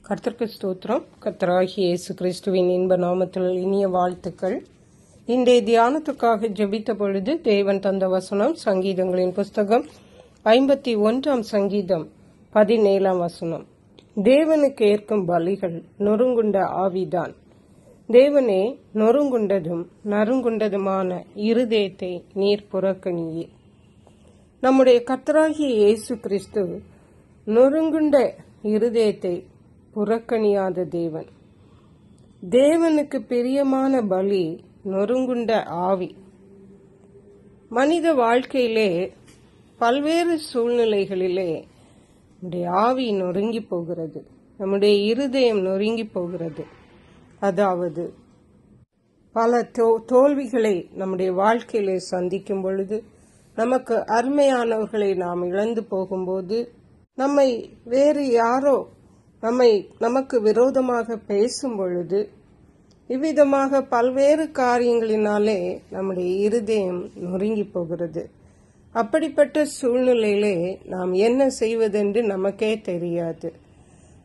கர்த்தருக்கு ஸ்தோத்திரம். கர்த்தராகிய இயேசு கிறிஸ்துவின் இன்ப நாமத்தில் இனிய வாழ்த்துக்கள். இன்றைய தியானத்துக்காக ஜெபித்த பொழுது தேவன் தந்த வசனம் சங்கீதங்களின் புஸ்தகம் 51 சங்கீதம் 17 வசனம். தேவனுக்கு ஏற்கும் பலிகள் நொறுங்குண்ட ஆவிதான். தேவனே, நொறுங்குண்டதும் நறுங்குண்டதுமான இருதயத்தை நீர் புறக்கணியே. நம்முடைய கர்த்தராகிய இயேசு கிறிஸ்து நொறுங்குண்ட இருதயத்தை புறக்கணியாத தேவன். தேவனுக்கு பிரியமான பலி நொறுங்குண்ட ஆவி. மனித வாழ்க்கையிலே பல்வேறு சூழ்நிலைகளிலே நம்முடைய ஆவி நொறுங்கி போகிறது, நம்முடைய இருதயம் நொறுங்கி போகிறது. அதாவது பல தோல்விகளை நம்முடைய வாழ்க்கையிலே சந்திக்கும் பொழுது, நமக்கு அருமையானவர்களை நாம் இழந்து போகும்போது, நம்மை வேறு யாரோ நமக்கு விரோதமாக பேசும் பொழுது, இவ்விதமாக பல்வேறு காரியங்களினாலே நம்முடைய இருதயம் நொறுங்கி போகிறது. அப்படிப்பட்ட சூழ்நிலையிலே நாம் என்ன செய்வதென்று நமக்கே தெரியாது.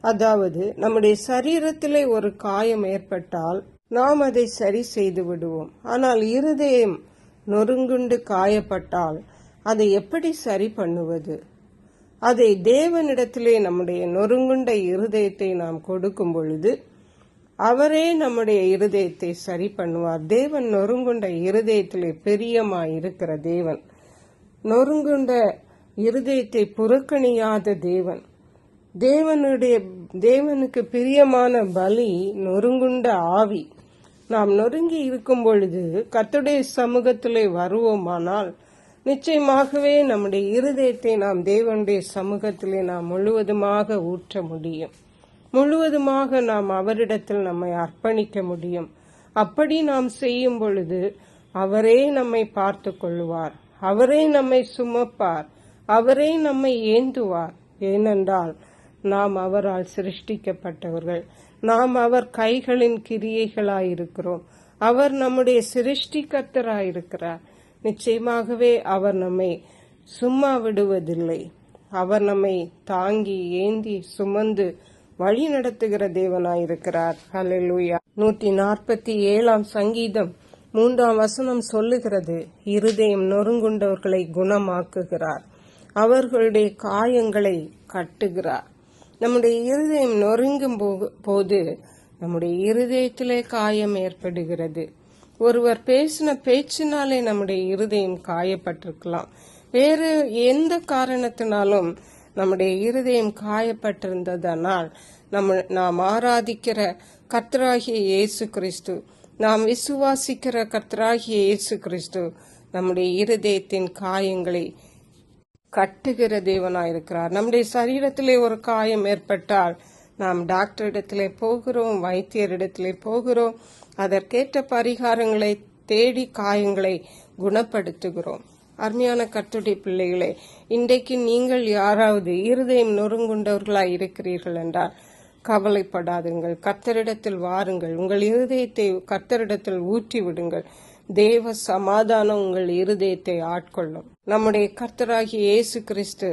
அதாவது நம்முடைய சரீரத்திலே ஒரு காயம் ஏற்பட்டால் நாம் அதை சரி செய்து விடுவோம். ஆனால் இருதயம் நொறுங்குண்டு காயப்பட்டால் அதை எப்படி சரி பண்ணுவது? அதை தேவனிடத்திலே நம்முடைய நொறுங்குண்ட இருதயத்தை நாம் கொடுக்கும் பொழுது அவரே நம்முடைய இருதயத்தை சரி பண்ணுவார். தேவன் நொறுங்குண்ட இருதயத்திலே பிரியமாய் இருக்கிற தேவன், நொறுங்குண்ட இருதயத்தை புறக்கணியாத தேவன். தேவனுக்கு பிரியமான பலி நொறுங்குண்ட ஆவி. நாம் நொறுங்கி இருக்கும் பொழுது கர்த்தருடைய சமூகத்திலே வருவோமானால் நிச்சயமாகவே நம்முடைய இருதயத்தை நாம் தேவனுடைய சமூகத்திலே நாம் முழுவதுமாக ஊற்ற முடியும். முழுவதுமாக நாம் அவரிடத்தில் நம்மை அர்ப்பணிக்க முடியும். அப்படி நாம் செய்யும் பொழுது அவரே நம்மை பார்த்து கொள்வார், அவரே நம்மை சுமப்பார், அவரே நம்மை ஏந்துவார். ஏனென்றால் நாம் அவரால் சிருஷ்டிக்கப்பட்டவர்கள், நாம் அவர் கைகளின் கிரியைகளாயிருக்கிறோம். அவர் நம்முடைய சிருஷ்டிகர்த்தராயிருக்கிறார். நிச்சயமாகவே அவர் நம்மை சும்மா விடுவதில்லை. அவர் நம்மை தாங்கி ஏந்தி சுமந்து வழி நடத்துகிற தேவனாயிருக்கிறார். ஹல்லேலூயா. 147 சங்கீதம் 3 வசனம் சொல்லுகிறது, இருதயம் நொறுங்குண்டவர்களை குணமாக்குகிறார், அவர்களுடைய காயங்களை கட்டுகிறார். நம்முடைய இருதயம் நொறுங்கும் போது நம்முடைய இருதயத்திலே காயம் ஏற்படுகிறது. ஒருவர் பேசின பேச்சினாலே நம்முடைய இருதயம் காயப்பட்டிருக்கலாம். வேறு எந்த காரணத்தினாலும் நம்முடைய இருதயம் காயப்பட்டிருந்ததனால் நாம் ஆராதிக்கிற கர்த்தராகிய இயேசு கிறிஸ்து, நாம் விசுவாசிக்கிற கர்த்தராகிய இயேசு கிறிஸ்து நம்முடைய இருதயத்தின் காயங்களை கட்டுகிற தேவனாயிருக்கிறார். நம்முடைய சரீரத்திலே ஒரு காயம் ஏற்பட்டால் நாம் டாக்டரிடத்திலே போகிறோம், வைத்தியரிடத்திலே போகிறோம், அதற்கேற்ற பரிகாரங்களை தேடி காயங்களை குணப்படுத்துகிறோம். அருமையான கர்த்தருடைய பிள்ளைகளே, இன்றைக்கு நீங்கள் யாராவது இருதயம் நொறுங்குண்டவர்களாய் இருக்கிறீர்கள் என்றால் கவலைப்படாதுங்கள், கர்த்தரிடத்தில் வாருங்கள், உங்கள் இருதயத்தை கர்த்தரிடத்தில் ஊற்றி விடுங்கள். தேவ சமாதானம் உங்கள் இருதயத்தை ஆட்கொள்ளும். நம்முடைய கர்த்தராகிய இயேசு கிறிஸ்து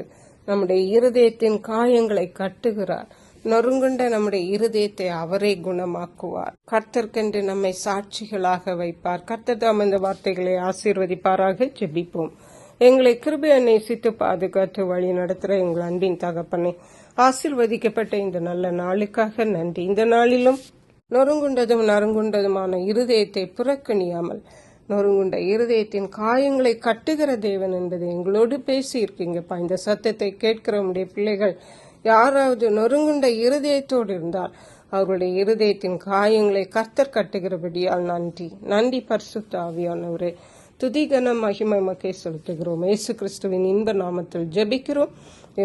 நம்முடைய இருதயத்தின் காயங்களை கட்டுகிறார். நொறுங்குண்ட நம்முடைய இருதயத்தை அவரே குணமாக்குவார். கர்த்தர்க்கென்று நம்மை சாட்சிகளாக வைப்பார். கர்த்தர் தாம் இந்த வார்த்தைகளை ஆசீர்வதிப்பாராக. ஜெபிப்போம். எங்களை கிருபையை நேசித்து பாதுகாத்து வழி நடத்துகிற எங்கள் அன்பின் தகப்பனே, ஆசீர்வதிக்கப்பட்ட இந்த நல்ல நாளுக்காக நன்றி. இந்த நாளிலும் நொறுங்குண்டதும் நறுங்குண்டதுமான இருதயத்தை புறக்கணியாமல் நொறுங்குண்ட இருதயத்தின் காயங்களை கட்டுகிற தேவன் என்பதை எங்களோடு பேசி இருக்கீங்கப்பா. இந்த சத்தத்தை கேட்கிற உடைய பிள்ளைகள் யாராவது நொறுங்குண்ட இருதயத்தோடு இருந்தால் அவர்களுடைய இருதயத்தின் காயங்களை கர்த்தர் கட்டுகிறபடியால் நன்றி பரிசுத்த ஆவியானவரே. துதிகன மகிமை மக்கை செலுத்துகிறோம். இயேசு கிறிஸ்துவின் இன்ப நாமத்தில் ஜெபிக்கிறோம்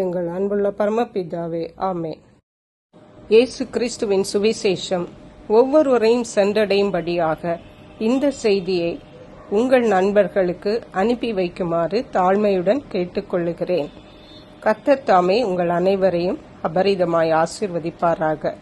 எங்கள் அன்புள்ள பரமபிதாவே, ஆமென். இயேசு கிறிஸ்துவின் சுவிசேஷம் ஒவ்வொருவரையும் சென்றடையும்படியாக இந்த செய்தியை உங்கள் நண்பர்களுக்கு அனுப்பி வைக்குமாறு தாழ்மையுடன் கேட்டுக்கொள்ளுகிறேன். கர்த்தர் தாமே உங்கள் அனைவரையும் அபரிதமாய் ஆசீர்வதிப்பாராக.